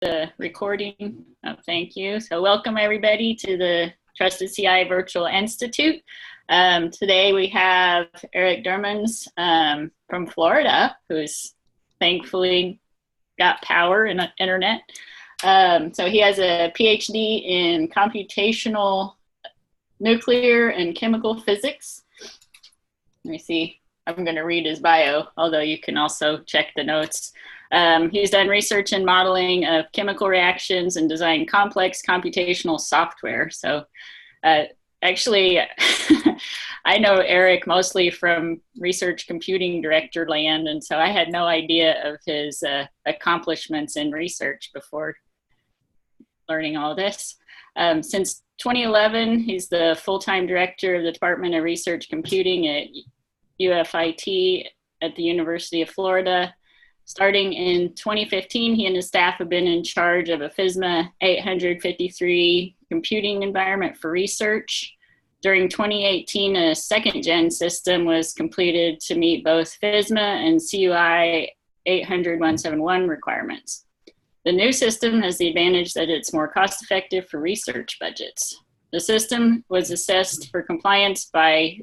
the recording. Oh, thank you. So welcome everybody to the Trusted CI Virtual Institute. Today we have Erik Deumens from Florida, who's thankfully got power and internet. So he has a PhD in computational nuclear and chemical physics. Let me see. I'm going to read his bio, although you can also check the notes. He's done research and modeling of chemical reactions and designed complex computational software. So actually, I know Erik mostly from research computing director land, and so I had no idea of his accomplishments in research before learning all this. Since 2011, he's the full-time director of the Department of Research Computing at UFIT at the University of Florida. Starting in 2015, he and his staff have been in charge of a FISMA 853 computing environment for research. During 2018, a second-gen system was completed to meet both FISMA and CUI 800-171 requirements. The new system has the advantage that it's more cost-effective for research budgets. The system was assessed for compliance by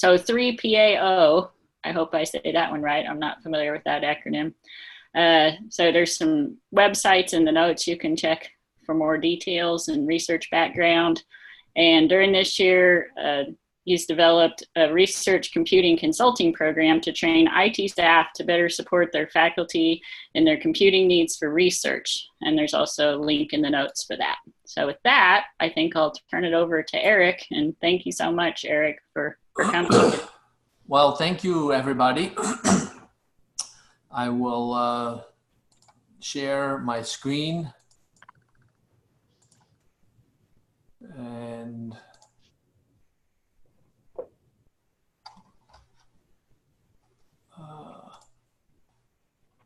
3PAO, I hope I say that one right. I'm not familiar with that acronym. So there's some websites in the notes you can check for more details and research background. And during this year, he's developed a research computing consulting program to train IT staff to better support their faculty in their computing needs for research. And there's also a link in the notes for that. So with that, I think I'll turn it over to Erik. And thank you so much, Erik, for coming. Well, thank you, everybody. I will share my screen. And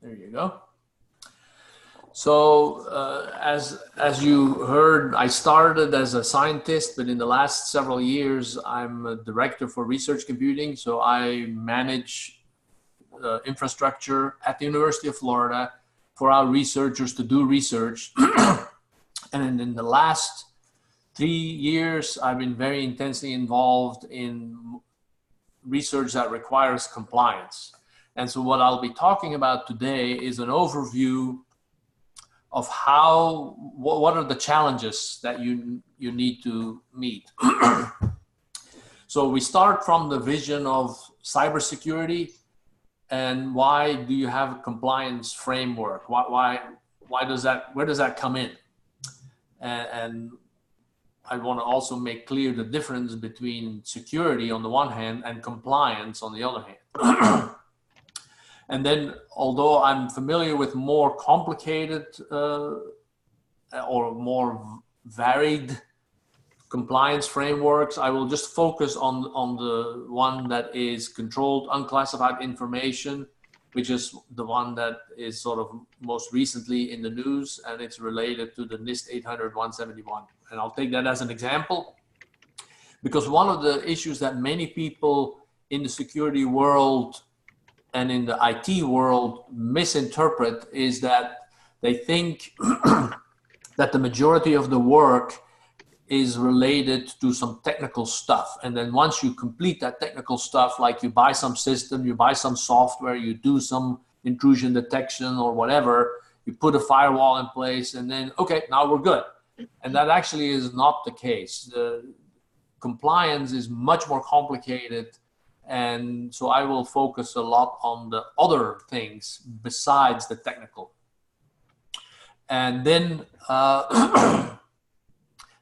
there you go. So as you heard, I started as a scientist, but in the last several years, I'm a director for research computing. So I manage infrastructure at the University of Florida for our researchers to do research. And in the last 3 years, I've been very intensely involved in research that requires compliance. And so what I'll be talking about today is an overview of what are the challenges that you need to meet. So we start from the vision of cybersecurity, and why do you have a compliance framework? Where does that come in? And I want to also make clear the difference between security on the one hand and compliance on the other hand. And then, although I'm familiar with more complicated or more varied compliance frameworks, I will just focus on the one that is controlled unclassified information, which is the one that is sort of most recently in the news, and it's related to the NIST 800-171. And I'll take that as an example, because one of the issues that many people in the security world and in the IT world misinterpret is that they think that the majority of the work is related to some technical stuff. And then once you complete that technical stuff, like you buy some system, you buy some software, you do some intrusion detection or whatever, you put a firewall in place, and then, okay, now we're good. And that actually is not the case. The compliance is much more complicated. And so I will focus a lot on the other things besides the technical. And then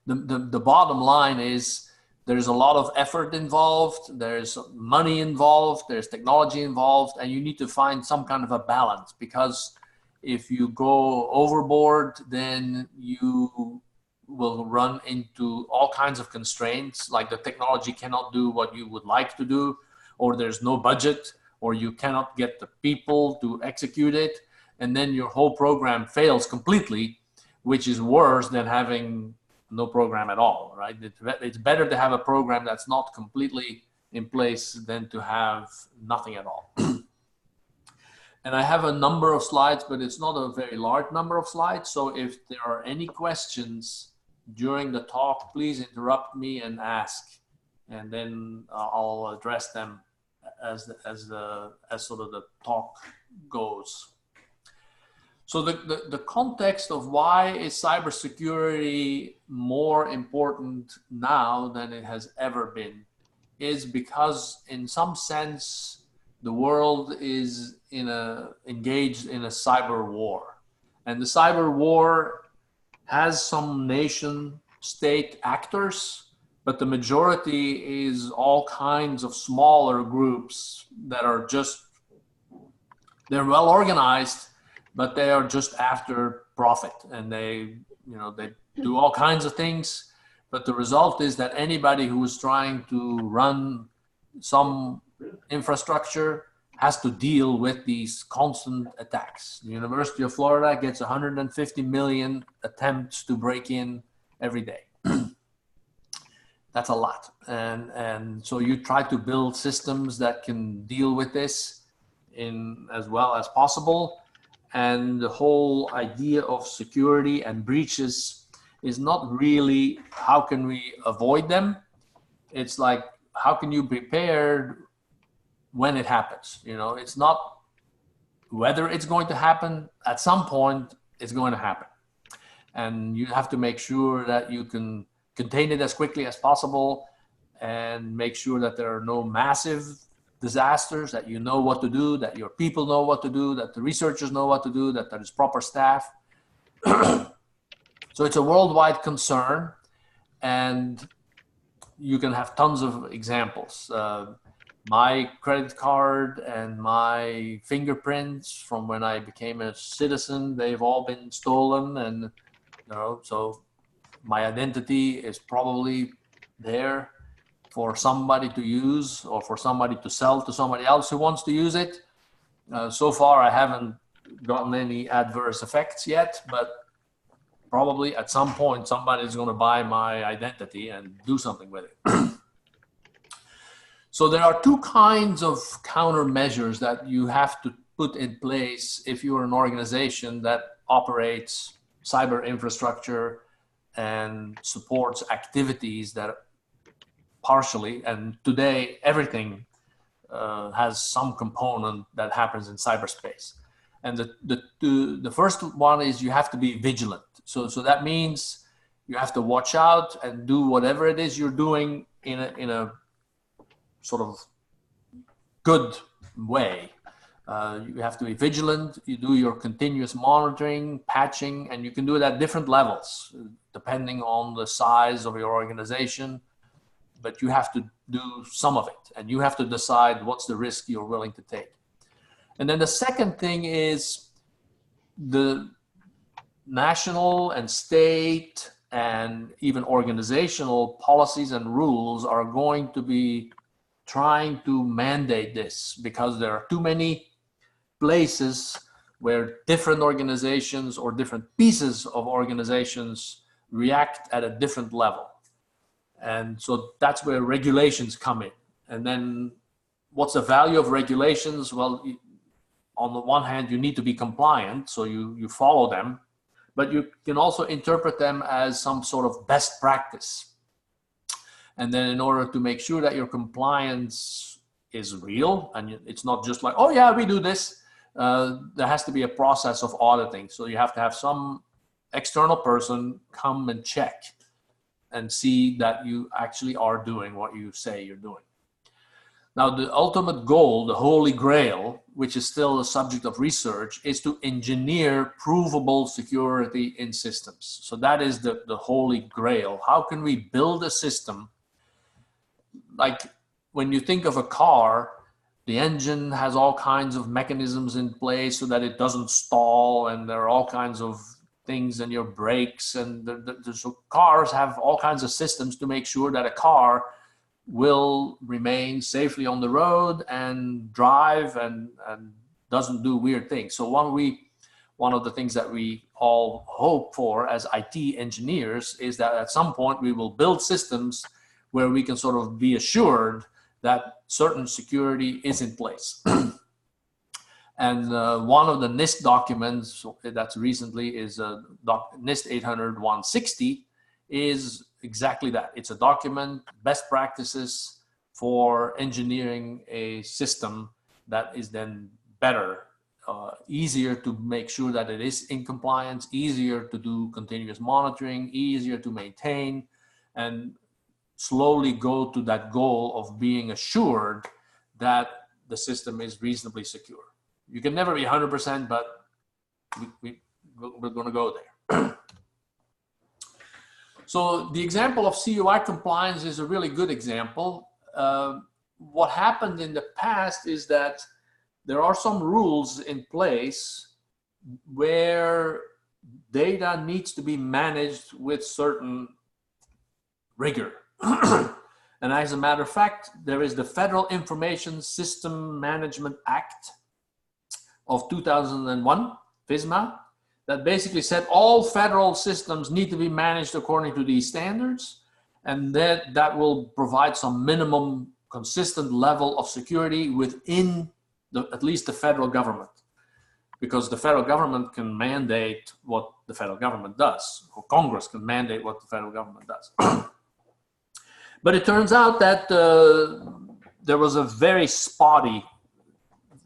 the bottom line is there's a lot of effort involved, there's money involved, there's technology involved, and you need to find some kind of a balance, because if you go overboard, then you will run into all kinds of constraints, like the technology cannot do what you would like to do, or there's no budget, or you cannot get the people to execute it, and then your whole program fails completely, which is worse than having no program at all, right? It's better to have a program that's not completely in place than to have nothing at all. And I have a number of slides, but it's not a very large number of slides. So if there are any questions during the talk, please interrupt me and ask, and then I'll address them as sort of the talk goes. So the context of why is cybersecurity more important now than it has ever been is because in some sense, the world is engaged in a cyber war. And the cyber war has some nation state actors, but the majority is all kinds of smaller groups that are they're well organized, but they are just after profit, and they do all kinds of things. But the result is that anybody who is trying to run some infrastructure has to deal with these constant attacks. The University of Florida gets 150 million attempts to break in every day. That's a lot. And so you try to build systems that can deal with this in as well as possible. And the whole idea of security and breaches is not really how can we avoid them. It's like, how can you prepare when it happens? It's not whether it's going to happen. At some point, it's going to happen. And you have to make sure that you can contain it as quickly as possible and make sure that there are no massive disasters, that you know what to do, that your people know what to do, that the researchers know what to do, that there is proper staff. So it's a worldwide concern, and you can have tons of examples. My credit card and my fingerprints from when I became a citizen, they've all been stolen, and so my identity is probably there for somebody to use or for somebody to sell to somebody else who wants to use it. So far, I haven't gotten any adverse effects yet, but probably at some point, somebody's going to buy my identity and do something with it. So there are two kinds of countermeasures that you have to put in place if you're an organization that operates cyber infrastructure and supports activities that partially, and today everything has some component that happens in cyberspace. And the first one is you have to be vigilant. So that means you have to watch out and do whatever it is you're doing in a sort of good way. You have to be vigilant. You do your continuous monitoring, patching, and you can do it at different levels depending on the size of your organization. But you have to do some of it, and you have to decide what's the risk you're willing to take. And then the second thing is the national and state and even organizational policies and rules are going to be trying to mandate this, because there are too many places where different organizations or different pieces of organizations react at a different level. And so that's where regulations come in. And then what's the value of regulations? Well, on the one hand, you need to be compliant, so you follow them, but you can also interpret them as some sort of best practice. And then in order to make sure that your compliance is real, and it's not just like, oh yeah, we do this, there has to be a process of auditing. So you have to have some external person come and check and see that you actually are doing what you say you're doing. Now, the ultimate goal, the holy grail, which is still a subject of research, is to engineer provable security in systems. So that is the holy grail. How can we build a system? Like when you think of a car, the engine has all kinds of mechanisms in place so that it doesn't stall, and there are all kinds of things in your brakes, and so cars have all kinds of systems to make sure that a car will remain safely on the road and drive and doesn't do weird things. So one of the things that we all hope for as IT engineers is that at some point we will build systems where we can sort of be assured that certain security is in place. And one of the NIST documents that's recently is NIST 800-160 is exactly that. It's a document, best practices for engineering a system that is then better, easier to make sure that it is in compliance, easier to do continuous monitoring, easier to maintain, and slowly go to that goal of being assured that the system is reasonably secure. You can never be 100%, but we're going to go there. So the example of CUI compliance is a really good example. What happened in the past is that there are some rules in place where data needs to be managed with certain rigor. And as a matter of fact, there is the Federal Information System Management Act of 2001, FISMA, that basically said all federal systems need to be managed according to these standards, and that will provide some minimum consistent level of security within at least the federal government, because the federal government can mandate what the federal government does, or Congress can mandate what the federal government does. But it turns out that there was a very spotty,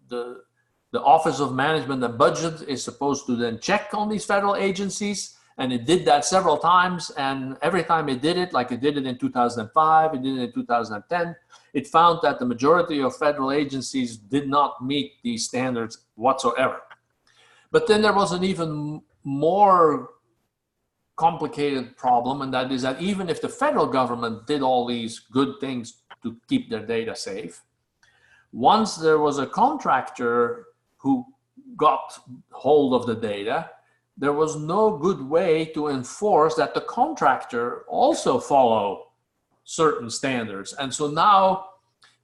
the Office of Management and Budget is supposed to then check on these federal agencies, and it did that several times, and every time it did it, like it did it in 2005, it did it in 2010, it found that the majority of federal agencies did not meet these standards whatsoever. But then there was an even more complicated problem, and that is that even if the federal government did all these good things to keep their data safe, once there was a contractor who got hold of the data, there was no good way to enforce that the contractor also follow certain standards. And so now,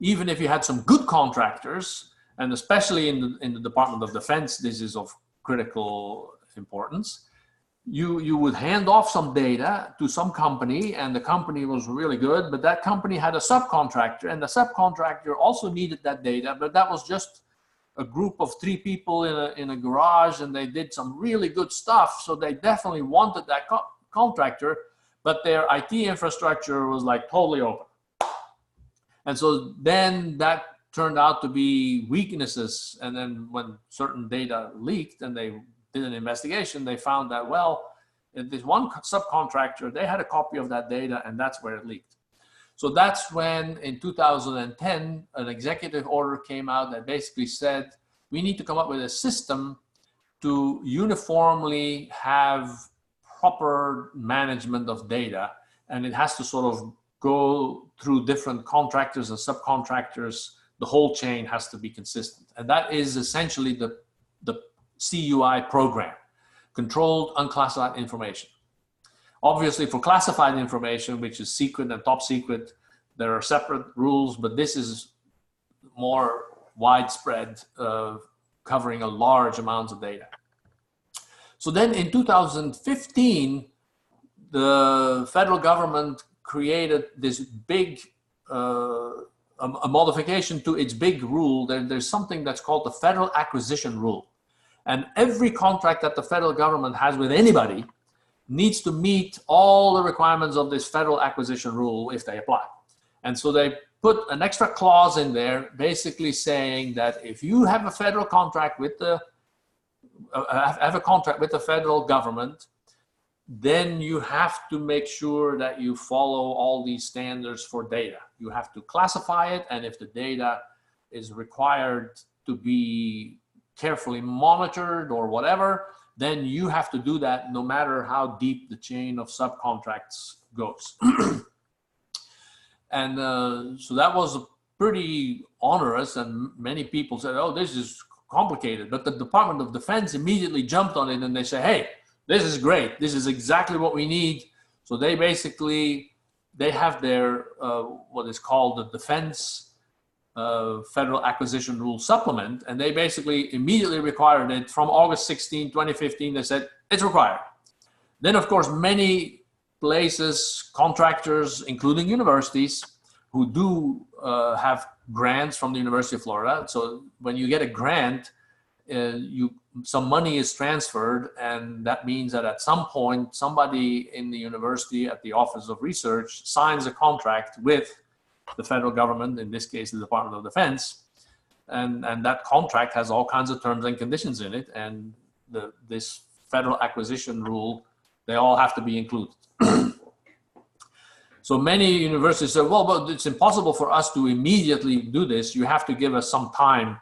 even if you had some good contractors, and especially in the Department of Defense, this is of critical importance, you would hand off some data to some company, and the company was really good, but that company had a subcontractor, and the subcontractor also needed that data, but that was just a group of 3 people in a garage, and they did some really good stuff, so they definitely wanted that contractor, but their IT infrastructure was like totally open. And so then that turned out to be weaknesses, and then when certain data leaked and they did an investigation, they found that, well, this one subcontractor, they had a copy of that data, and that's where it leaked. So that's when, in 2010, an executive order came out that basically said, we need to come up with a system to uniformly have proper management of data, and it has to sort of go through different contractors and subcontractors. The whole chain has to be consistent. And that is essentially the CUI program, Controlled Unclassified Information. Obviously, for classified information, which is secret and top secret, there are separate rules, but this is more widespread, covering a large amounts of data. So then in 2015, the federal government created this big, a modification to its big rule. There's something that's called the Federal Acquisition Rule. And every contract that the federal government has with anybody needs to meet all the requirements of this Federal Acquisition Rule if they apply. And so they put an extra clause in there basically saying that if you have a federal contract with the federal government, then you have to make sure that you follow all these standards for data. You have to classify it, and if the data is required to be carefully monitored or whatever, then you have to do that no matter how deep the chain of subcontracts goes. And so that was pretty onerous, and many people said, oh, this is complicated. But the Department of Defense immediately jumped on it, and they say, hey, this is great. This is exactly what we need. So they basically, they have their, what is called the Defense Federal Acquisition Rule Supplement, and they basically immediately required it from August 16, 2015. They said, it's required. Then, of course, many places, contractors, including universities, who do have grants from the University of Florida. So when you get a grant, some money is transferred, and that means that at some point somebody in the university at the Office of Research signs a contract with the federal government, in this case the Department of Defense, and that contract has all kinds of terms and conditions in it, and this federal acquisition rule, they all have to be included. So many universities say, well, but it's impossible for us to immediately do this. You have to give us some time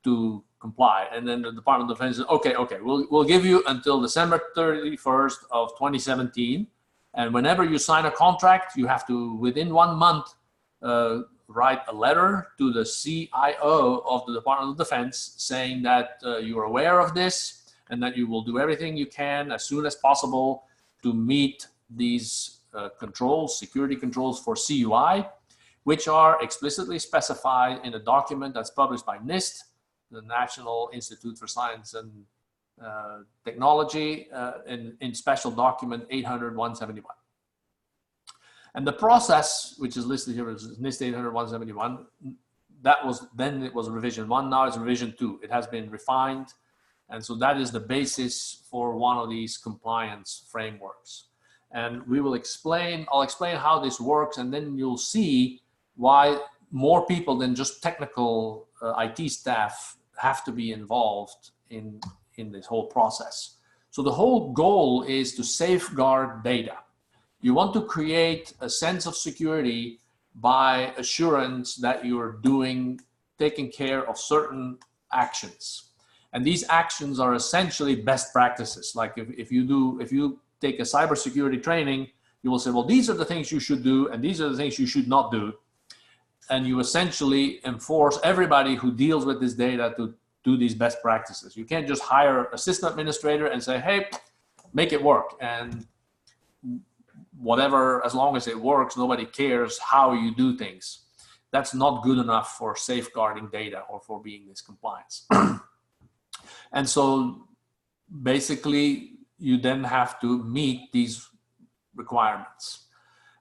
to comply. And then the Department of Defense says, okay, we'll give you until December 31st of 2017. And whenever you sign a contract, you have to, within 1 month, write a letter to the CIO of the Department of Defense saying that you're aware of this and that you will do everything you can as soon as possible to meet these controls, security controls for CUI, which are explicitly specified in a document that's published by NIST, the National Institute for Science and Technology, in special document 800-171. And the process, which is listed here as NIST 800-171, then it was revision 1, now it's revision 2. It has been refined. And so that is the basis for one of these compliance frameworks. And I'll explain how this works, and then you'll see why more people than just technical IT staff have to be involved in this whole process. So the whole goal is to safeguard data. You want to create a sense of security by assurance that you're taking care of certain actions. And these actions are essentially best practices. Like if you take a cybersecurity training, you will say, well, these are the things you should do, and these are the things you should not do. And you essentially enforce everybody who deals with this data to do these best practices. You can't just hire a system administrator and say, hey, make it work. And whatever, as long as it works, nobody cares how you do things. That's not good enough for safeguarding data or for being this compliance. And so basically, you then have to meet these requirements.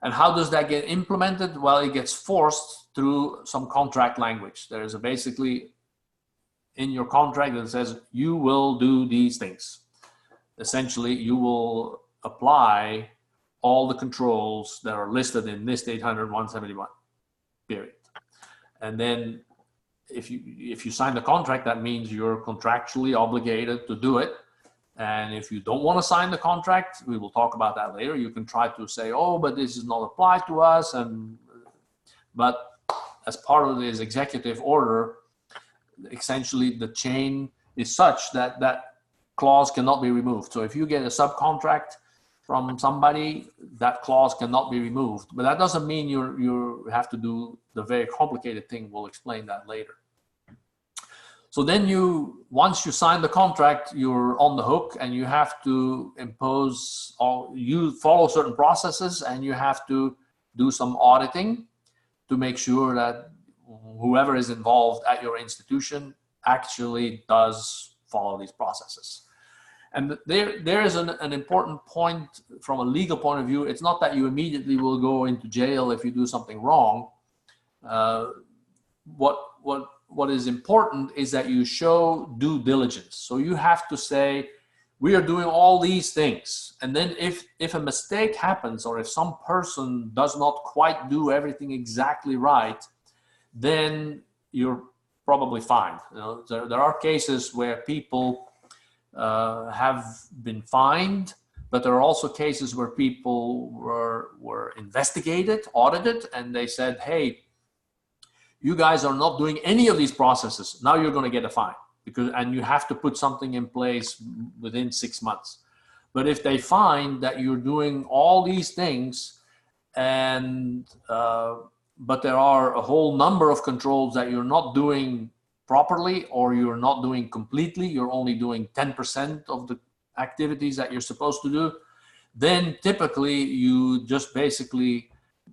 And how does that get implemented? Well, it gets forced through some contract language. There is basically in your contract that says you will do these things. Essentially, you will apply all the controls that are listed in NIST 800-171, period. And then if you sign the contract, that means you're contractually obligated to do it. And if you don't want to sign the contract, we will talk about that later. You can try to say, oh, but this is not applied to us. But as part of this executive order, essentially the chain is such that that clause cannot be removed. So if you get a subcontract from somebody, that clause cannot be removed. But that doesn't mean you have to do the very complicated thing. We'll explain that later. So then once you sign the contract, you're on the hook, and you have to you follow certain processes, and you have to do some auditing to make sure that whoever is involved at your institution actually does follow these processes. And there is an important point from a legal point of view. It's not that you immediately will go into jail if you do something wrong. What is important is that you show due diligence. So you have to say, we are doing all these things. And then if a mistake happens, or if some person does not quite do everything exactly right, then you're probably fine. You know, there are cases where people have been fined, but there are also cases where people were investigated, audited, and they said, hey, you guys are not doing any of these processes. Now you're going to get a fine, and you have to put something in place within 6 months. But if they find that you're doing all these things, and but there are a whole number of controls that you're not doing properly, or you're not doing completely, you're only doing 10% of the activities that you're supposed to do, then typically you just basically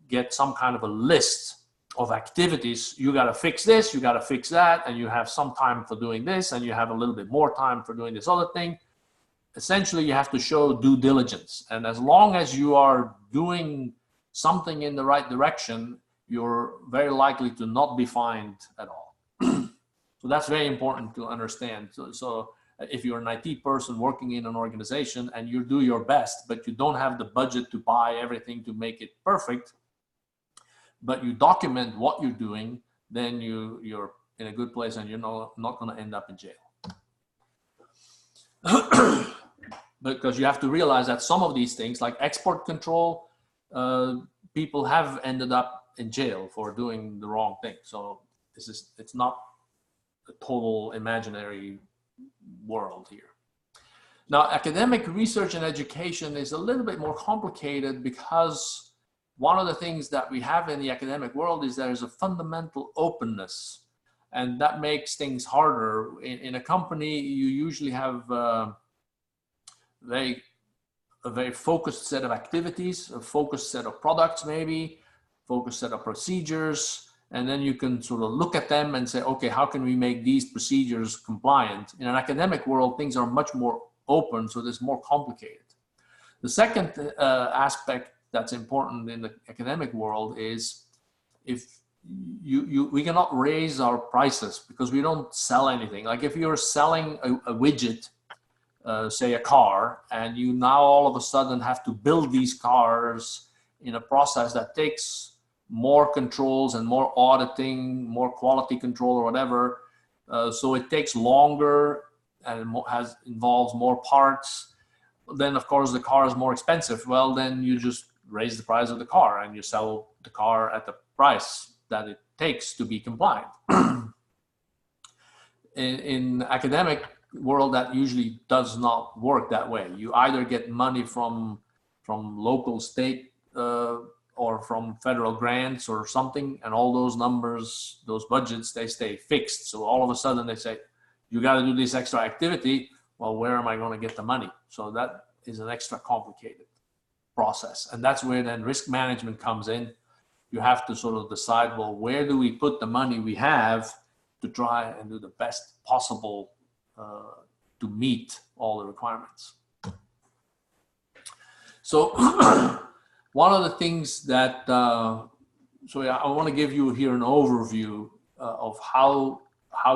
get some kind of a list of activities. You got to fix this, you got to fix that, and you have some time for doing this, and you have a little bit more time for doing this other thing. Essentially, you have to show due diligence. And as long as you are doing something in the right direction, you're very likely to not be fined at all. So that's very important to understand. So if you're an IT person working in an organization and you do your best, but you don't have the budget to buy everything to make it perfect, but you document what you're doing, then you're in a good place and you're not going to end up in jail. Because you have to realize that some of these things, like export control, people have ended up in jail for doing the wrong thing. So it's not a total imaginary world here. Now, academic research and education is a little bit more complicated because one of the things that we have in the academic world is there's a fundamental openness, and that makes things harder. In a company, you usually have a very focused set of activities, a focused set of products, maybe, focused set of procedures, and then you can sort of look at them and say, okay, how can we make these procedures compliant? In an academic world, things are much more open, so it's more complicated. The second aspect that's important in the academic world is if we cannot raise our prices because we don't sell anything. Like if you're selling a widget, say a car, and you now all of a sudden have to build these cars in a process that takes more controls and more auditing, more quality control or whatever. So it takes longer and involves more parts. Then of course the car is more expensive. Well, then you just raise the price of the car and you sell the car at the price that it takes to be compliant. In academic world, that usually does not work that way. You either get money from local, state, or from federal grants or something, and all those numbers, those budgets, they stay fixed. So all of a sudden they say, you got to do this extra activity. Well, where am I going to get the money? So that is an extra complicated process. And that's where then risk management comes in. You have to sort of decide, well, where do we put the money we have to try and do the best possible to meet all the requirements. So one of the things that, so yeah, I want to give you here an overview of how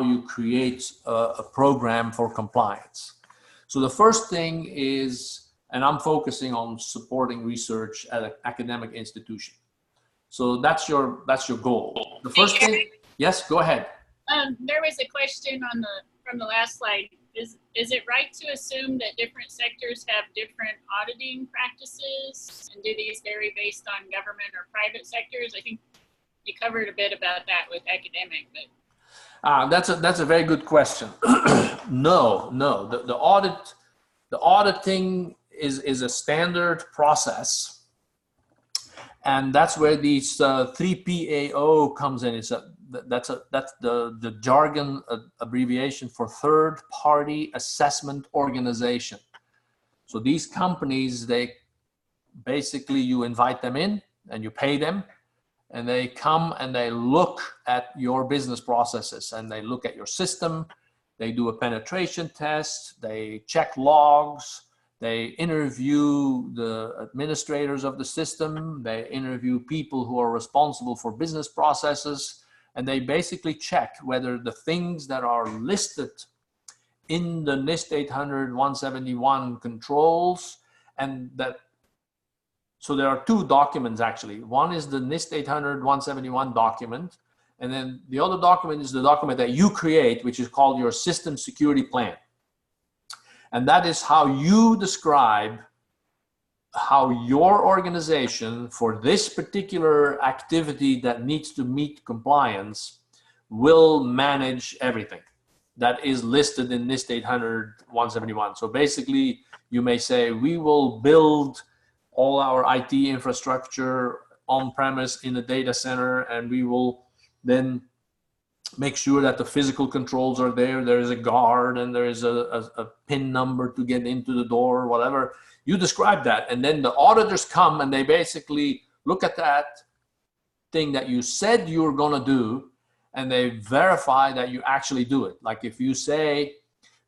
you create a program for compliance. So the first thing is, and I'm focusing on supporting research at an academic institution. So that's your goal. The first thing, yes, go ahead. There was a question from the last slide. Is it right to assume that different sectors have different auditing practices, and do these vary based on government or private sectors? I think you covered a bit about that with academic, but that's a very good question. No, the auditing is a standard process, and that's where these 3PAO comes in. That's the jargon abbreviation for third party assessment organization. So these companies, they basically, you invite them in and you pay them, and they come and they look at your business processes and they look at your system. They do a penetration test, they check logs, they interview the administrators of the system, they interview people who are responsible for business processes, and they basically check whether the things that are listed in the NIST 800-171 controls, and that, so there are two documents actually. One is the NIST 800-171 document, and then the other document is the document that you create, which is called your system security plan. And that is how you describe how your organization, for this particular activity that needs to meet compliance, will manage everything that is listed in NIST 800-171. So basically, you may say, we will build all our IT infrastructure on-premise in a data center, and we will then make sure that the physical controls are there. There is a guard and there is a PIN number to get into the door, whatever. You describe that, and then the auditors come and they basically look at that thing that you said you were going to do, and they verify that you actually do it. Like if you say,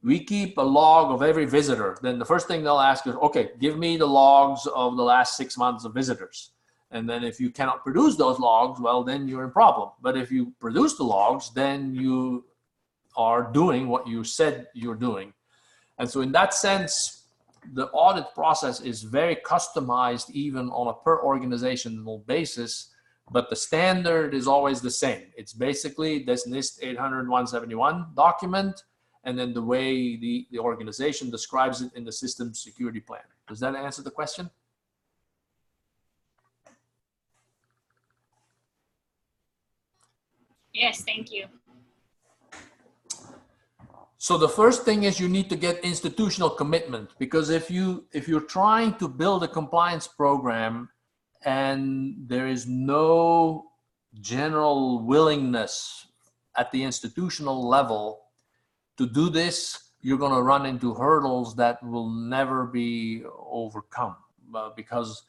we keep a log of every visitor, then the first thing they'll ask is, okay, give me the logs of the last 6 months of visitors. And then if you cannot produce those logs, well, then you're in problem. But if you produce the logs, then you are doing what you said you're doing. And so in that sense, the audit process is very customized even on a per organizational basis, but the standard is always the same. It's basically this NIST 800-171 document, and then the way the organization describes it in the system security plan. Does that answer the question? Yes, thank you. So the first thing is you need to get institutional commitment, because if you're trying to build a compliance program and there is no general willingness at the institutional level to do this, you're going to run into hurdles that will never be overcome, because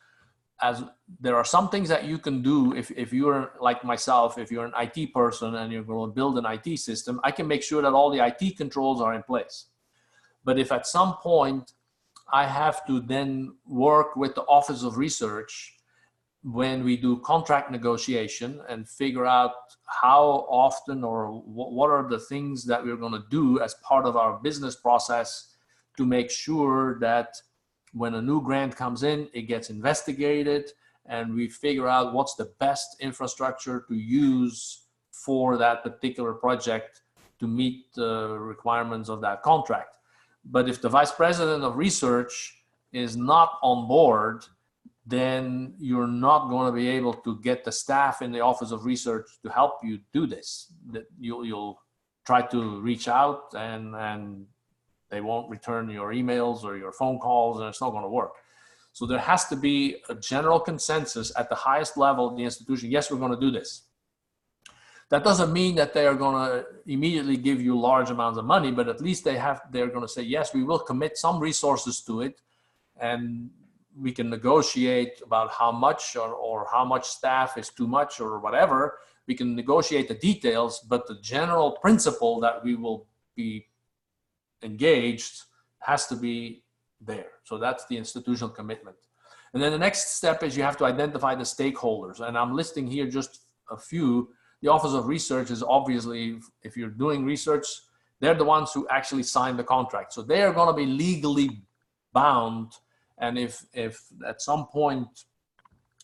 as there are some things that you can do if you're like myself, if you're an IT person and you're going to build an IT system, I can make sure that all the IT controls are in place. But if at some point I have to then work with the Office of Research when we do contract negotiation and figure out how often or what are the things that we're going to do as part of our business process to make sure that when a new grant comes in, it gets investigated and we figure out what's the best infrastructure to use for that particular project to meet the requirements of that contract. But if the vice president of research is not on board, then you're not going to be able to get the staff in the Office of Research to help you do this. That you'll try to reach out and they won't return your emails or your phone calls, and it's not going to work. So there has to be a general consensus at the highest level of the institution. Yes, we're going to do this. That doesn't mean that they are going to immediately give you large amounts of money, but at least they're going to say, yes, we will commit some resources to it, and we can negotiate about how much or how much staff is too much or whatever. We can negotiate the details, but the general principle that we will be engaged has to be there. So that's the institutional commitment. And then the next step is you have to identify the stakeholders. And I'm listing here just a few. The Office of Research is obviously, if you're doing research, they're the ones who actually sign the contract. So they are going to be legally bound. And if at some point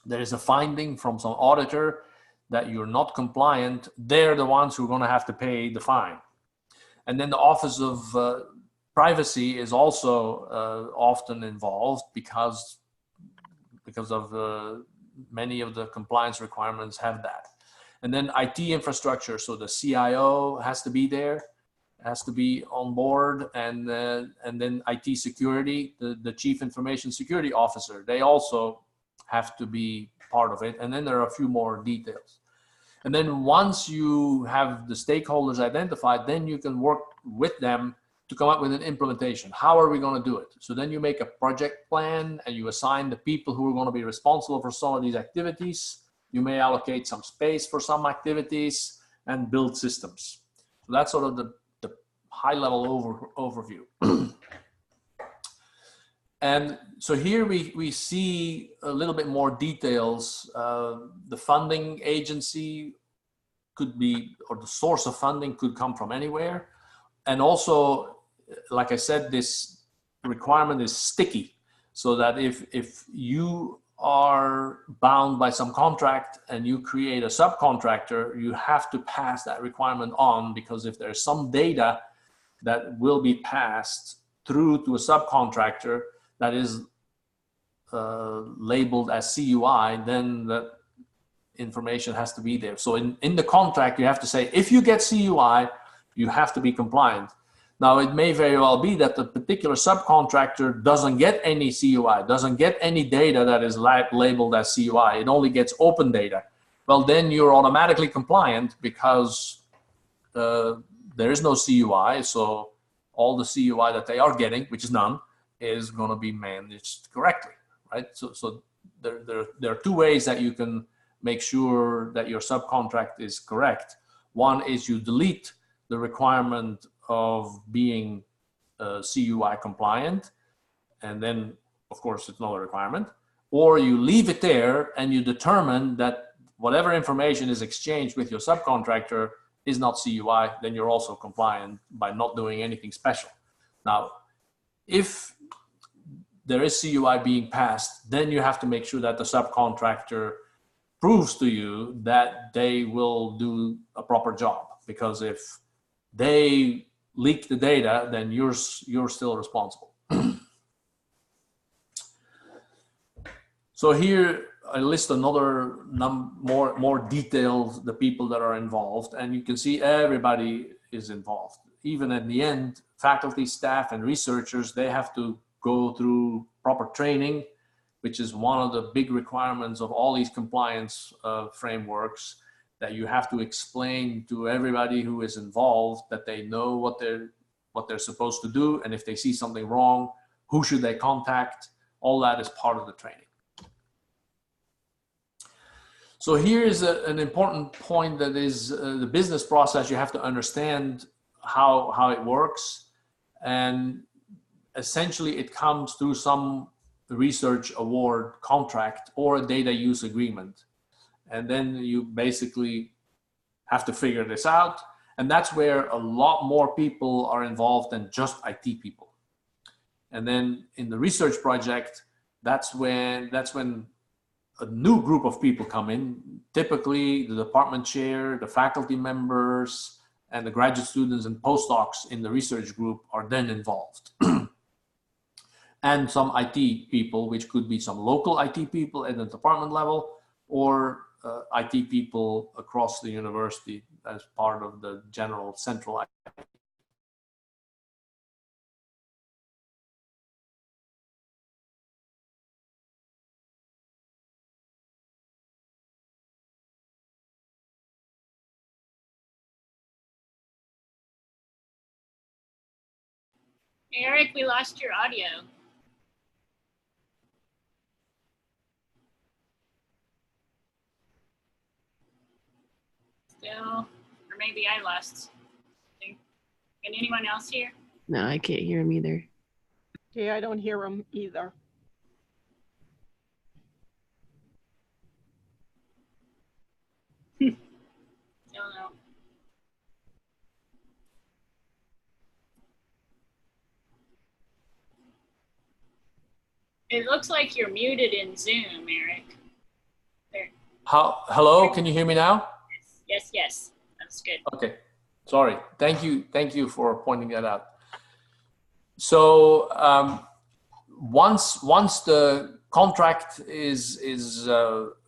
there is a finding from some auditor that you're not compliant, they're the ones who are going to have to pay the fine. And then the Office of Privacy is also often involved because of many of the compliance requirements have that. And then IT infrastructure, so the CIO has to be there, has to be on board, and then IT security, the Chief Information Security Officer, they also have to be part of it. And then there are a few more details. And then once you have the stakeholders identified, then you can work with them to come up with an implementation. How are we going to do it? So then you make a project plan and you assign the people who are going to be responsible for some of these activities. You may allocate some space for some activities and build systems. So that's sort of the high level overview. And so here we see a little bit more details. The funding agency could be, or the source of funding could come from anywhere. And also, like I said, this requirement is sticky, so that if you are bound by some contract and you create a subcontractor, you have to pass that requirement on, because if there's some data that will be passed through to a subcontractor that is labeled as CUI, then the information has to be there. So in the contract, you have to say, if you get CUI, you have to be compliant. Now, it may very well be that the particular subcontractor doesn't get any CUI, doesn't get any data that is labeled as CUI. It only gets open data. Well, then you're automatically compliant because there is no CUI. So all the CUI that they are getting, which is none, is going to be managed correctly, right? So there are two ways that you can make sure that your subcontract is correct. One is you delete the requirement of being CUI compliant, and then of course it's not a requirement, or you leave it there and you determine that whatever information is exchanged with your subcontractor is not CUI, then you're also compliant by not doing anything special. Now, if there is CUI being passed, then you have to make sure that the subcontractor proves to you that they will do a proper job. Because if they leak the data, then you're still responsible. So here I list another more detailed, the people that are involved, and you can see everybody is involved. Even at the end, faculty, staff, and researchers, they have to go through proper training, which is one of the big requirements of all these compliance frameworks, that you have to explain to everybody who is involved that they know what they're supposed to do, and if they see something wrong, who should they contact. All that is part of the training. So here is an important point, that is the business process. You have to understand how it works, and essentially it comes through some research award contract or a data use agreement. And then you basically have to figure this out. And that's where a lot more people are involved than just IT people. And then in the research project, that's when a new group of people come in. Typically the department chair, the faculty members, and the graduate students and postdocs in the research group are then involved. And some IT people, which could be some local IT people at the department level, or IT people across the university as part of the general central IT. Erik, we lost your audio. Still, or maybe I lost. Can anyone else hear? No, I can't hear him either. Yeah, I don't hear him either. Still no. It looks like you're muted in Zoom, Erik. There. Hello, can you hear me now? Yes, that's good. Okay, sorry. Thank you for pointing that out. So once the contract is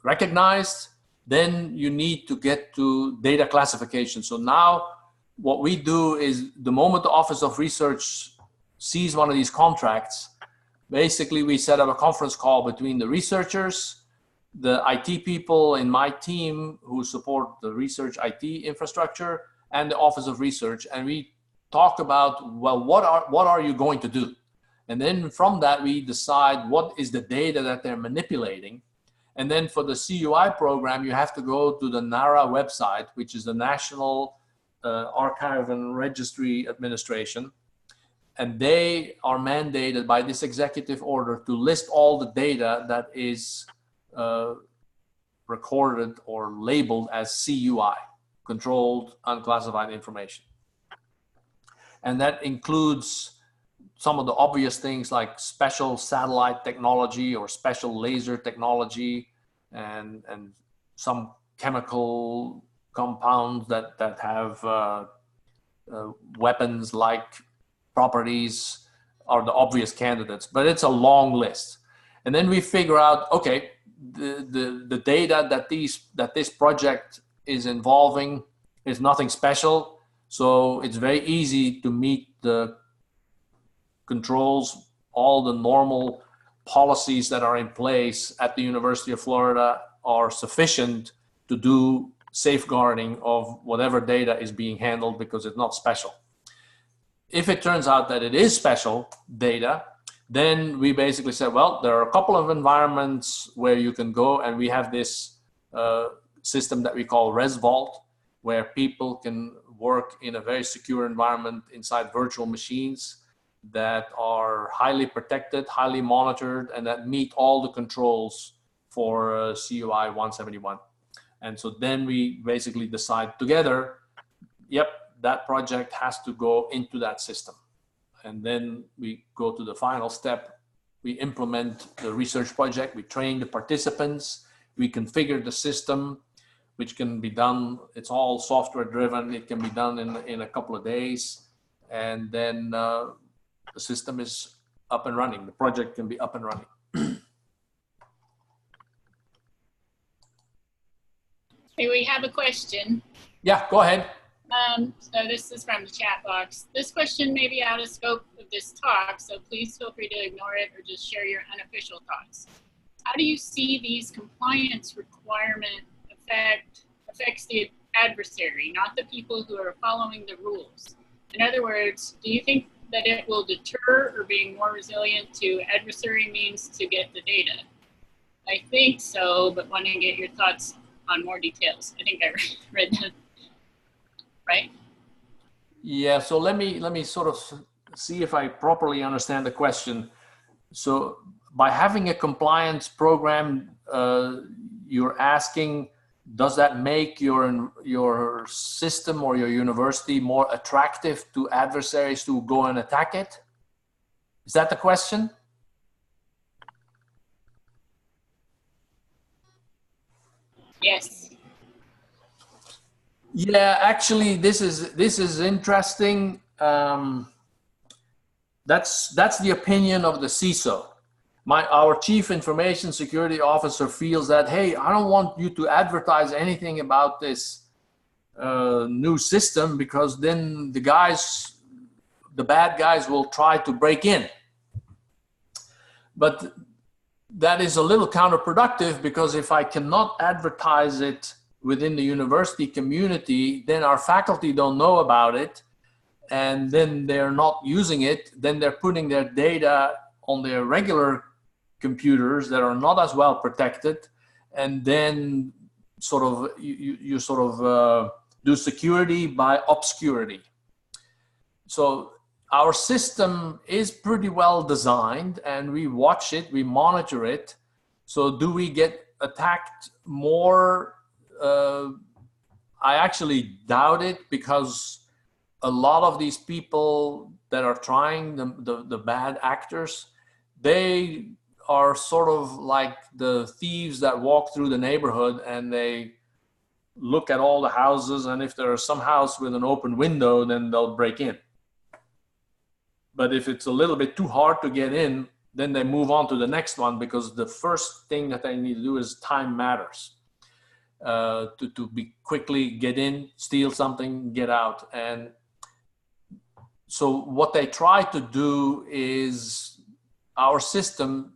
recognized, then you need to get to data classification. So now what we do is, the moment the Office of Research sees one of these contracts, basically we set up a conference call between the researchers, the IT people in my team who support the research IT infrastructure, and the Office of Research, and we talk about, well, what are you going to do? And then from that we decide what is the data that they're manipulating. And then for the CUI program, you have to go to the NARA website, which is the National Archive and Registry Administration. And they are mandated by this executive order to list all the data that is recorded or labeled as CUI, controlled unclassified information. And that includes some of the obvious things like special satellite technology or special laser technology, and some chemical compounds that have weapons-like properties are the obvious candidates, but it's a long list. And then we figure out, okay, the data that this project is involving is nothing special, so it's very easy to meet the controls. All the normal policies that are in place at the University of Florida are sufficient to do safeguarding of whatever data is being handled, because it's not special. If it turns out that it is special data, then we basically said, well, there are a couple of environments where you can go, and we have this system that we call ResVault, where people can work in a very secure environment inside virtual machines that are highly protected, highly monitored, and that meet all the controls for CUI 171. And so then we basically decide together yep, that project has to go into that system. And then we go to the final step. We implement the research project, we train the participants, we configure the system, which can be done, it's all software driven, it can be done in a couple of days. And then the system is up and running, the project can be up and running. Hey, we have a question. Yeah, go ahead. So this is from the chat box. This question may be out of scope of this talk, so please feel free to ignore it or just share your unofficial thoughts. How do you see these compliance requirement affects the adversary, not the people who are following the rules? In other words, do you think that it will deter or being more resilient to adversary means to get the data? I think so, but want to get your thoughts on more details. I think I read that. Right? Yeah, so let me sort of see if I properly understand the question. So by having a compliance program, you're asking, does that make your system or your university more attractive to adversaries to go and attack it? Is that the question? Yes. Yeah, actually, this is interesting. That's the opinion of the CISO. Our Chief Information Security Officer feels that, hey, I don't want you to advertise anything about this new system, because then the bad guys will try to break in. But that is a little counterproductive, because if I cannot advertise it within the university community, then our faculty don't know about it, and then they're not using it, then they're putting their data on their regular computers that are not as well protected, and then sort of you sort of do security by obscurity. So our system is pretty well designed, and we watch it, we monitor it. So do we get attacked more? I actually doubt it, because a lot of these people that are trying, the bad actors, they are sort of like the thieves that walk through the neighborhood and they look at all the houses, and if there's some house with an open window, then they'll break in. But if it's a little bit too hard to get in, then they move on to the next one, because the first thing that they need to do is time matters. To be quickly get in, steal something, get out. And so what they try to do is, our system,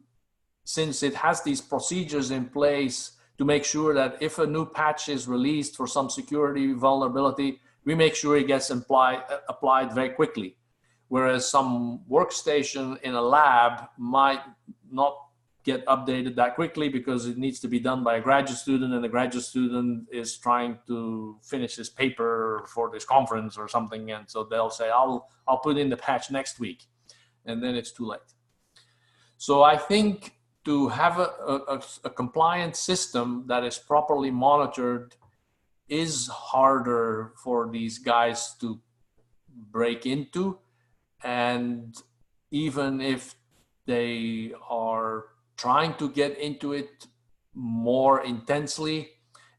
since it has these procedures in place to make sure that if a new patch is released for some security vulnerability, we make sure it gets applied very quickly. Whereas some workstation in a lab might not get updated that quickly, because it needs to be done by a graduate student, and the graduate student is trying to finish his paper for this conference or something, and so they'll say, I'll put in the patch next week, and then it's too late. So I think to have a compliant system that is properly monitored is harder for these guys to break into, and even if they are trying to get into it more intensely,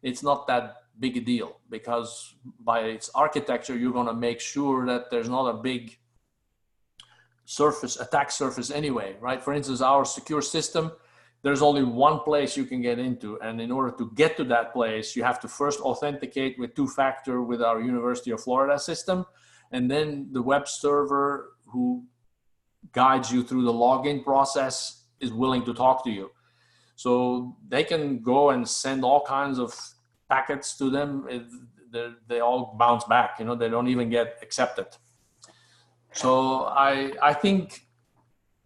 it's not that big a deal, because by its architecture, you're going to make sure that there's not a big attack surface anyway, right? For instance, our secure system, there's only one place you can get into, and in order to get to that place, you have to first authenticate with two-factor with our University of Florida system, and then the web server who guides you through the login process is willing to talk to you. So they can go and send all kinds of packets to them. They all bounce back, you know, they don't even get accepted. So I think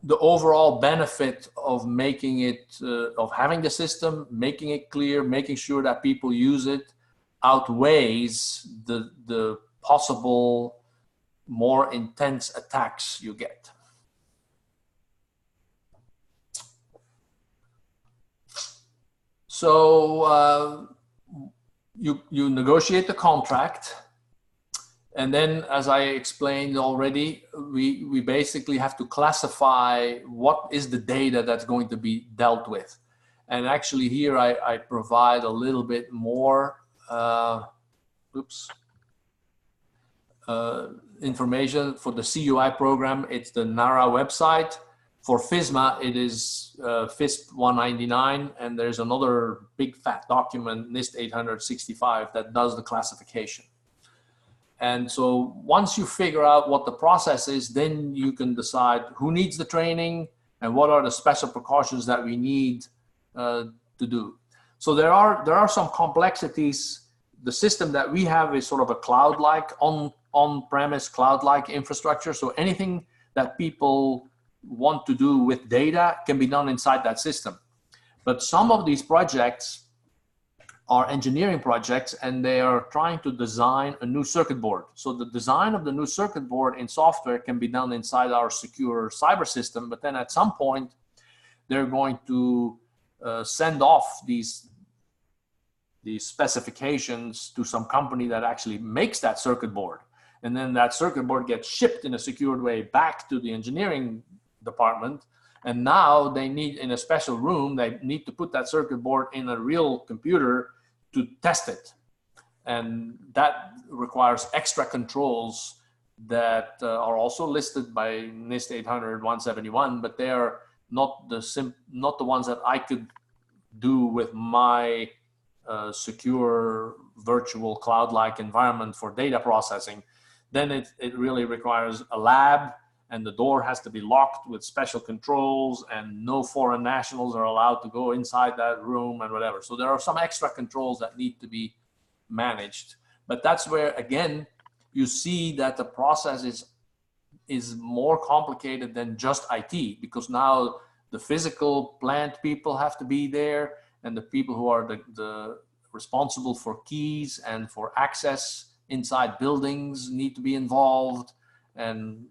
the overall benefit of making it, of having the system, making it clear, making sure that people use it, outweighs the possible more intense attacks you get. So you negotiate the contract, And then, as I explained already, we basically have to classify what is the data that's going to be dealt with. And actually here I provide a little bit more information for the CUI program. It's the NARA website. For FISMA, it is FISP 199, and there's another big fat document, NIST 865, that does the classification. And so once you figure out what the process is, then you can decide who needs the training and what are the special precautions that we need to do. So there are some complexities. The system that we have is sort of a cloud-like, on-premise cloud-like infrastructure. So anything that people want to do with data can be done inside that system. But some of these projects are engineering projects, and they are trying to design a new circuit board. So the design of the new circuit board in software can be done inside our secure cyber system, but then at some point they're going to send off these specifications to some company that actually makes that circuit board. And then that circuit board gets shipped in a secured way back to the engineering department. And now they need, in a special room, they need to put that circuit board in a real computer to test it. And that requires extra controls that are also listed by NIST 800-171, but they are not the ones that I could do with my secure virtual cloud-like environment for data processing. Then it really requires a lab, and the door has to be locked with special controls, and no foreign nationals are allowed to go inside that room and whatever. So there are some extra controls that need to be managed. But that's where, again, you see that the process is more complicated than just IT, because now the physical plant people have to be there, and the people who are the responsible for keys and for access inside buildings need to be involved, and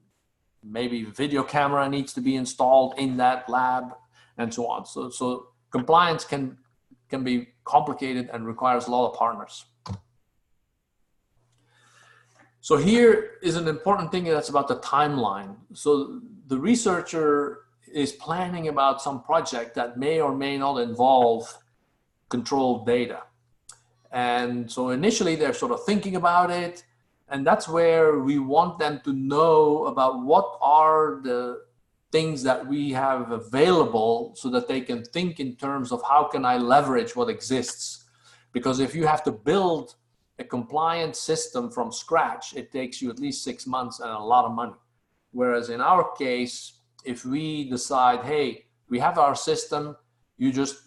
maybe video camera needs to be installed in that lab, and so on. So compliance can be complicated and requires a lot of partners. So here is an important thing that's about the timeline. So the researcher is planning about some project that may or may not involve controlled data. And so initially they're sort of thinking about it, and that's where we want them to know about what are the things that we have available, so that they can think in terms of how can I leverage what exists. Because if you have to build a compliant system from scratch, it takes you at least 6 months and a lot of money. Whereas in our case, if we decide, hey, we have our system, you just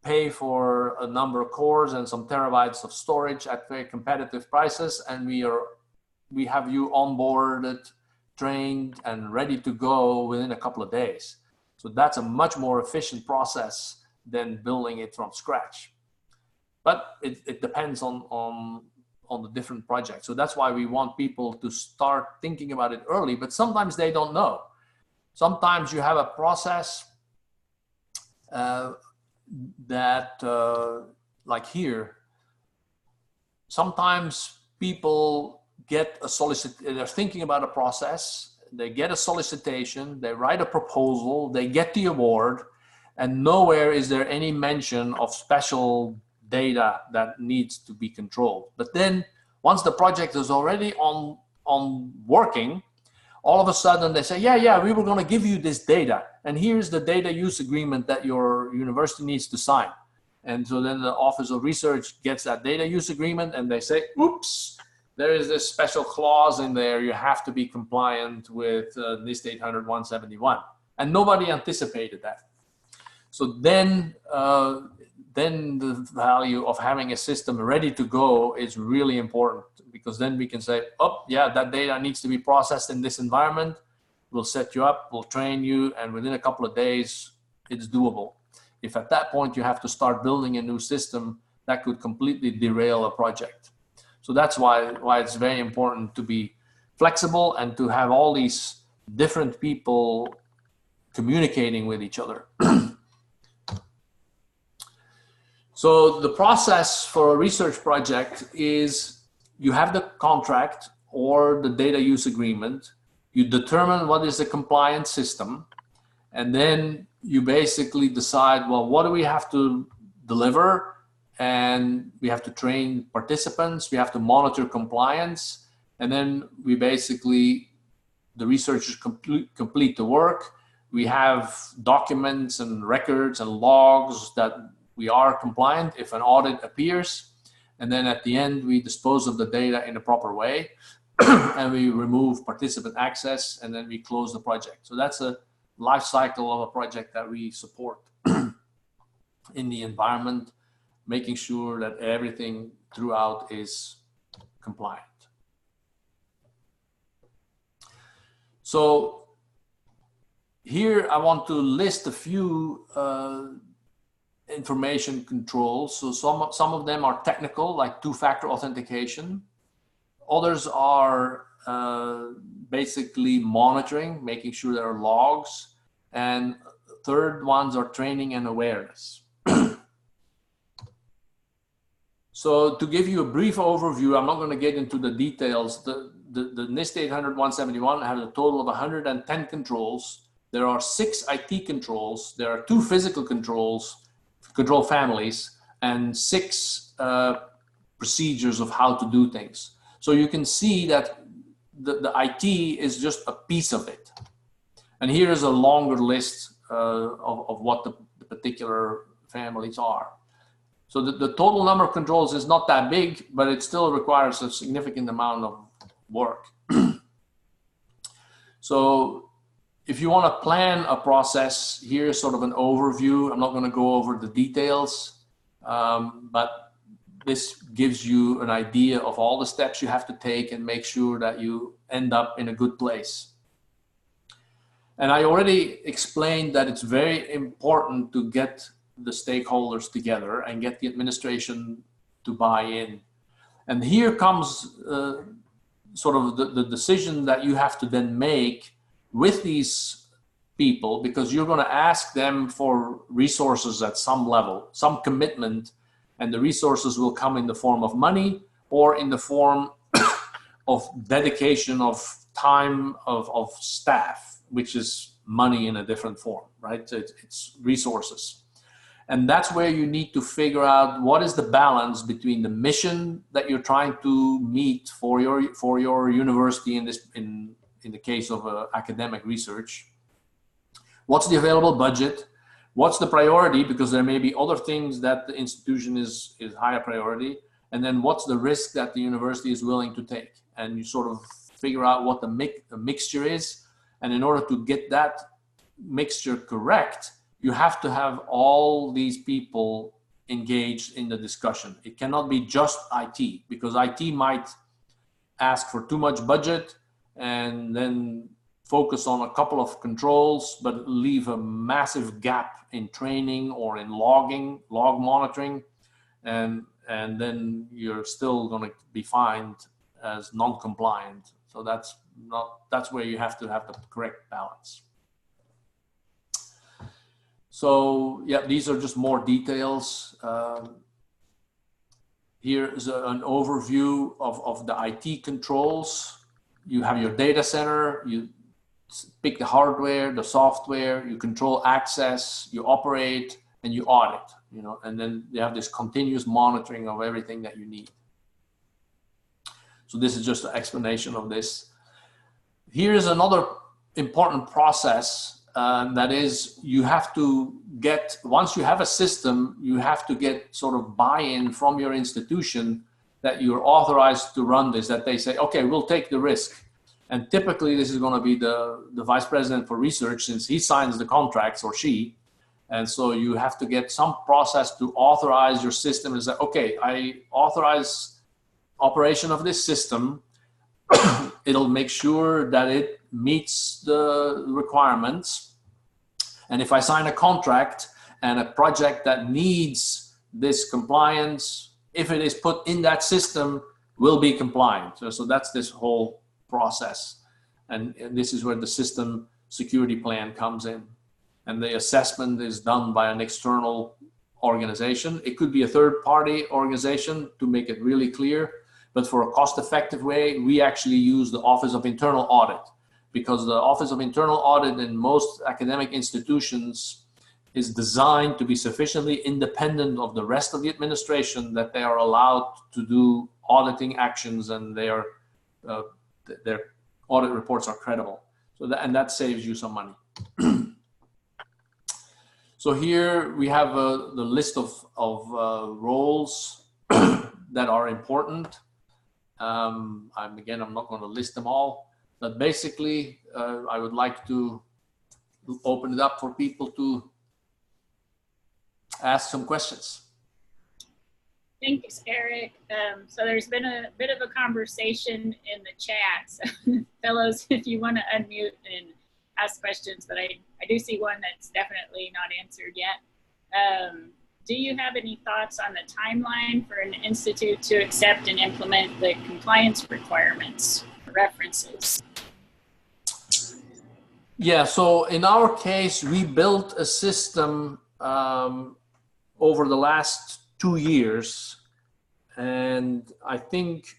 pay for a number of cores and some terabytes of storage at very competitive prices, and we have you onboarded, trained, and ready to go within a couple of days. So that's a much more efficient process than building it from scratch. But it depends on the different projects. So that's why we want people to start thinking about it early, but sometimes they don't know. Sometimes you have a process like here, sometimes people get a they're thinking about a process, they get a solicitation, they write a proposal, they get the award, and nowhere is there any mention of special data that needs to be controlled. But then once the project is already on working, all of a sudden they say, yeah, we were going to give you this data, and here's the data use agreement that your university needs to sign. And so then the Office of Research gets that data use agreement, and they say, oops, there is this special clause in there, you have to be compliant with NIST 800-171. And nobody anticipated that. So then the value of having a system ready to go is really important, because then we can say, oh yeah, that data needs to be processed in this environment. We'll set you up, we'll train you, and within a couple of days, it's doable. If at that point you have to start building a new system, that could completely derail a project. So that's why it's very important to be flexible and to have all these different people communicating with each other. So the process for a research project is you have the contract, or the data use agreement. You determine what is a compliant system, and then you basically decide, well, what do we have to deliver? And we have to train participants, we have to monitor compliance, and then we basically, the researchers complete the work. We have documents and records and logs that we are compliant if an audit appears. And then at the end, we dispose of the data in a proper way and we remove participant access, and then we close the project. So that's a life cycle of a project that we support in the environment, making sure that everything throughout is compliant. So here I want to list a few information controls. So some of them are technical, like two-factor authentication. Others are basically monitoring, making sure there are logs. And third ones are training and awareness. So to give you a brief overview, I'm not going to get into the details. The NIST 800-171 has a total of 110 controls. There are 6 IT controls. There are 2 physical controls, control families, and 6 procedures of how to do things. So you can see that the IT is just a piece of it. And here is a longer list of what the particular families are. So the total number of controls is not that big, but it still requires a significant amount of work. So if you want to plan a process, here's sort of an overview. I'm not going to go over the details, but this gives you an idea of all the steps you have to take and make sure that you end up in a good place. And I already explained that it's very important to get the stakeholders together and get the administration to buy in. And here comes sort of the decision that you have to then make with these people, because you're going to ask them for resources at some level, some commitment, and the resources will come in the form of money or in the form of dedication of time of staff, which is money in a different form, right? It's resources. And that's where you need to figure out what is the balance between the mission that you're trying to meet for your university in the case of academic research. What's the available budget? What's the priority? Because there may be other things that the institution is higher priority. And then what's the risk that the university is willing to take? And you sort of figure out what the mixture is. And in order to get that mixture correct, you have to have all these people engaged in the discussion. It cannot be just IT, because IT might ask for too much budget and then focus on a couple of controls, but leave a massive gap in training or in log monitoring. And then you're still going to be fined as non-compliant. So that's where you have to have the correct balance. So yeah, these are just more details. Here is an overview of the IT controls. You have your data center, you pick the hardware, the software, you control access, you operate, and you audit, and then you have this continuous monitoring of everything that you need. So this is just an explanation of this. Here is another important process. That is, you have to get, once you have a system, you have to get sort of buy-in from your institution that you're authorized to run this, that they say, okay, we'll take the risk. And typically this is going to be the vice president for research, since he signs the contracts, or she. And so you have to get some process to authorize your system and say, okay, I authorize operation of this system. It'll make sure that it meets the requirements. And if I sign a contract and a project that needs this compliance, if it is put in that system, will be compliant. So that's this whole process. And this is where the system security plan comes in. And the assessment is done by an external organization. It could be a third-party organization, to make it really clear, But for a cost-effective way, we actually use the Office of Internal Audit, because the Office of Internal Audit in most academic institutions is designed to be sufficiently independent of the rest of the administration that they are allowed to do auditing actions, and their audit reports are credible. So that saves you some money. So here we have the list of roles that are important. Again, I'm not going to list them all, but basically I would like to open it up for people to ask some questions. Thanks, Eric. So there's been a bit of a conversation in the chat. So fellows, if you want to unmute and ask questions, but I do see one that's definitely not answered yet. Do you have any thoughts on the timeline for an institute to accept and implement the compliance requirements or references? Yeah, so in our case, we built a system over the last 2 years, and I think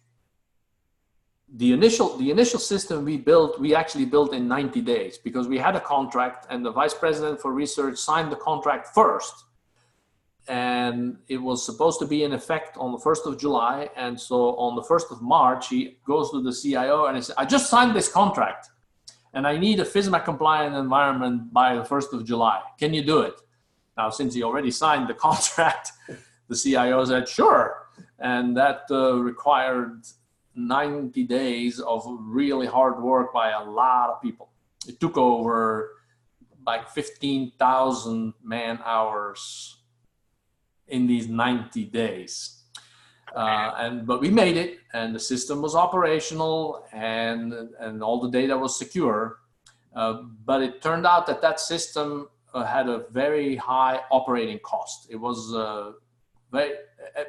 the initial system we actually built in 90 days, because we had a contract and the vice president for research signed the contract first, and it was supposed to be in effect on the 1st of July. And so on the 1st of March, he goes to the CIO and he said, I just signed this contract and I need a FISMA compliant environment by the 1st of July. Can you do it? Now, since he already signed the contract, the CIO said, sure. And that required 90 days of really hard work by a lot of people. It took over like 15,000 man hours in these 90 days. But we made it, and the system was operational, and all the data was secure. But it turned out that system had a very high operating cost. It was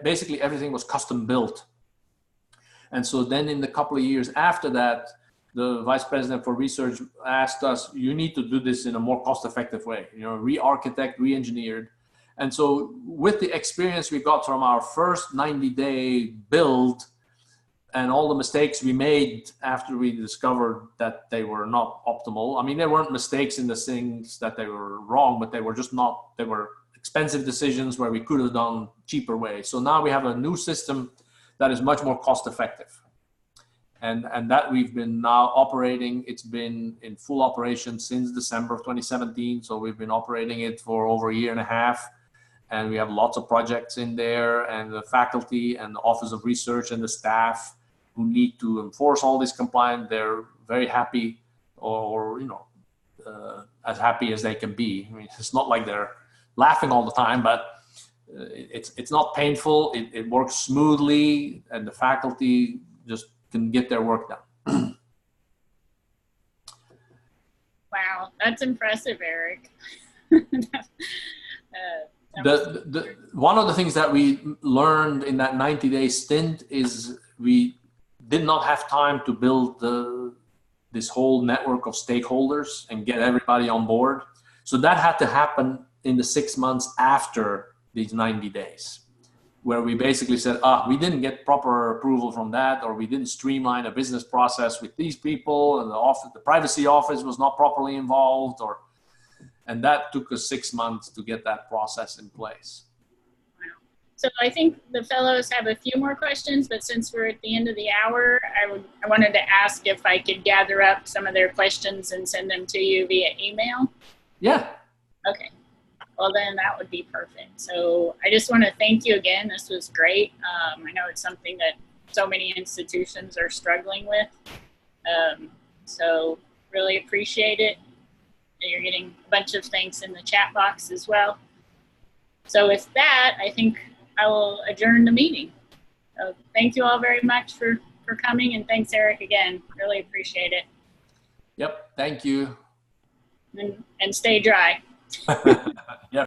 basically everything was custom built. And so then in the couple of years after that, the vice president for research asked us, you need to do this in a more cost-effective way, re-architect, re-engineered. And so with the experience we got from our first 90-day build and all the mistakes we made after we discovered that they were not optimal. I mean, there weren't mistakes in the things that they were wrong, but they were just not, they were expensive decisions where we could have done cheaper ways. So now we have a new system that is much more cost effective. And that we've been now operating. It's been in full operation since December of 2017. So we've been operating it for over a year and a half. And we have lots of projects in there, and the faculty and the Office of Research and the staff who need to enforce all this compliance, they're very happy, or as happy as they can be. I mean, it's not like they're laughing all the time, but it's not painful. It works smoothly, and the faculty just can get their work done. Wow, that's impressive, Eric. One of the things that we learned in that 90-day stint is we did not have time to build this whole network of stakeholders and get everybody on board. So that had to happen in the 6 months after these 90 days, where we basically said, we didn't get proper approval from that, or we didn't streamline a business process with these people, and the privacy office was not properly involved, and that took us 6 months to get that process in place. Wow. So I think the fellows have a few more questions, but since we're at the end of the hour, I wanted to ask if I could gather up some of their questions and send them to you via email. Yeah. Okay. Well, then that would be perfect. So I just want to thank you again. This was great. I know it's something that so many institutions are struggling with. So really appreciate it. You're getting a bunch of thanks in the chat box as well. So with that, I think I will adjourn the meeting. So thank you all very much for coming, and thanks, Eric, again. Really appreciate it. Yep, thank you. And stay dry. Yep.